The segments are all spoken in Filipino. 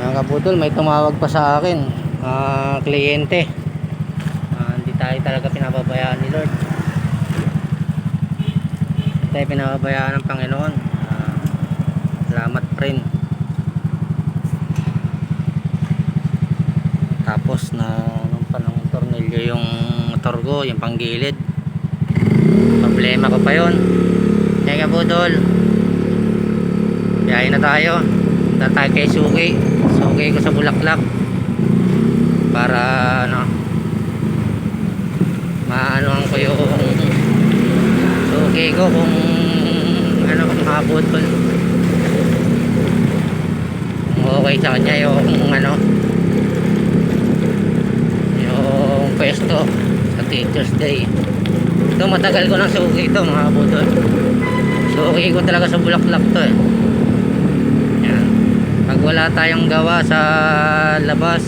Mga kabudol, may tumawag pa sa akin, kliyente. Hindi tayo talaga pinababayaan ni Lord. Hindi tayo pinababayaan ng Panginoon. Salamat friend. Tapos na nung panang tornilyo yung motor ko, yung panggilid. Problema ko pa yun. Kaya kabudol, biyahe na tayo. Punta tayo kay Suki ko sa Bulaklak para maanoan ko yung Suki ko kung kung makabudol, kung okay sa kanya yung yung pwesto sa Teachers Day. Ito matagal ko ng Suki ito mga kabudol. Suki ko talaga sa Bulaklak to Pag wala tayong gawa sa labas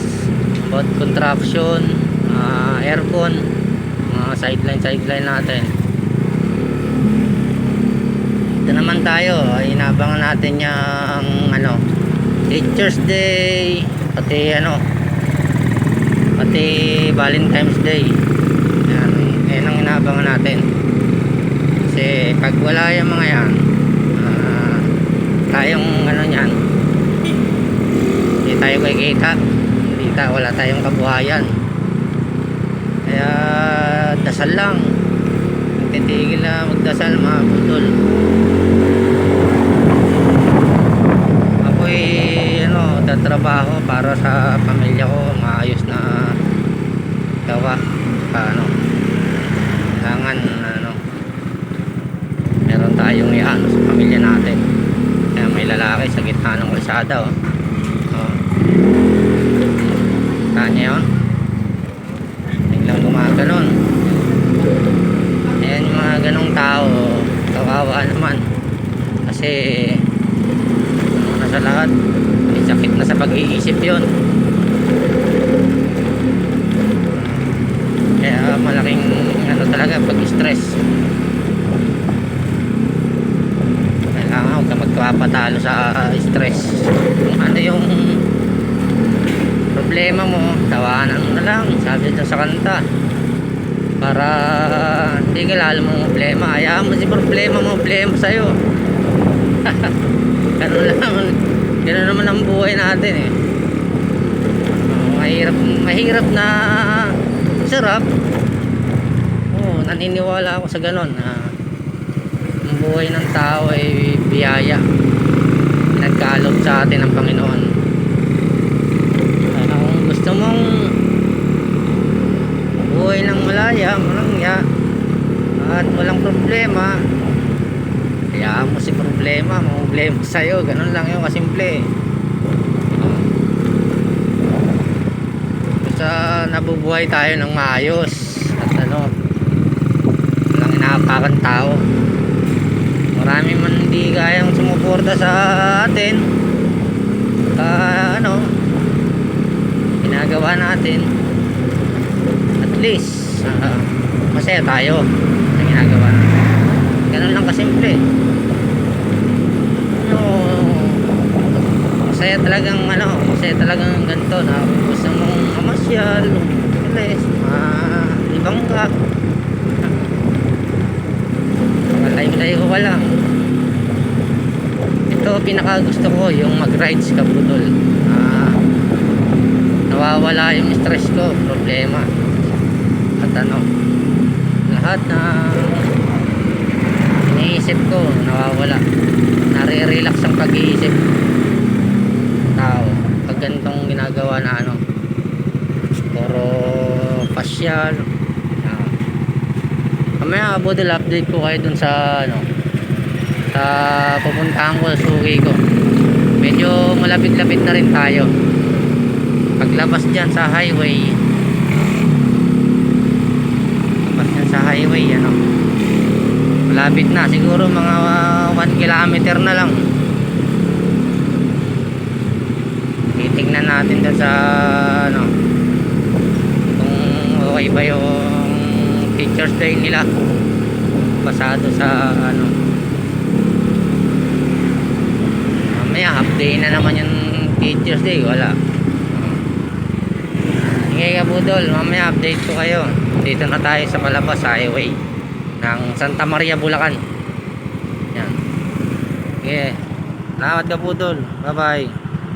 about contraption, aircon, mga sideline natin, ito naman tayo, inabangan natin yung Teachers Day, pati Valentine's Day. Yan ang inabangan natin kasi pag wala yung mga yan, tayong yan, hindi tayo kikita, wala tayong kabuhayan. Kaya dasal lang, titigil na magdasal mga budol. Ako'y tatrabaho para sa pamilya ko, maayos na gawa, kailangan meron tayong sa pamilya natin. Kaya may lalaki sa gitna ng kalsada kanya yun, biglang gumaganon. Ayan, yung mga ganong tao, kawawa naman kasi sa lahat may sakit na sa pag-iisip yun. Kaya malaking talaga pag-stress. Kailangan huwag ka magpapatalo sa stress. Kung yung problema mo, tawanan mo na lang, sabi ito sa kanta, para hindi ka lalo mong problema. Hayaan mo si problema sa'yo. Ganun naman ang buhay natin mahirap na sarap. Naniniwala ako sa ganun, ang buhay ng tao ay biyaya, pinagkaloob sa atin ng Panginoon. Kung gusto mong buhay ng malaya, malangya at walang problema, hayaan mo si problema sa'yo. Ganun lang yun, kasimple. Basta nabubuhay tayo ng maayos at walang inaapakan tao. Marami man hindi kayang sumuporta sa atin, ginagawa natin, at least masaya tayo sa ginagawa natin. Ganun lang kasimple. Masaya talagang ganito na gusto mong mamasyal, alis, ibang ka, malayo ka lang. Ito pinaka gusto ko, yung mag-rides ka budol. Nawawala yung stress ko, problema at lahat na iniisip ko nawawala, nare-relax ang pag-iisip tao pag ganitong ginagawa na puro pasyal. Mamaya budol, update ko kayo dun sa sa pupuntahan ko sa Suki ko. Medyo malapit-lapit na rin tayo. Paglabas dyan sa highway, malapit na, siguro mga 1 kilometer na lang. Titingnan natin doon sa kung okay ba yung Teachers Day nila, pasado sa mamaya half day na naman yung Teachers Day, wala. Ingay ka budol, mamaya update ko kayo. Dito na tayo sa palabas highway ng Santa Maria, Bulacan. Yan. Okay. Salamat ka budol. Bye bye.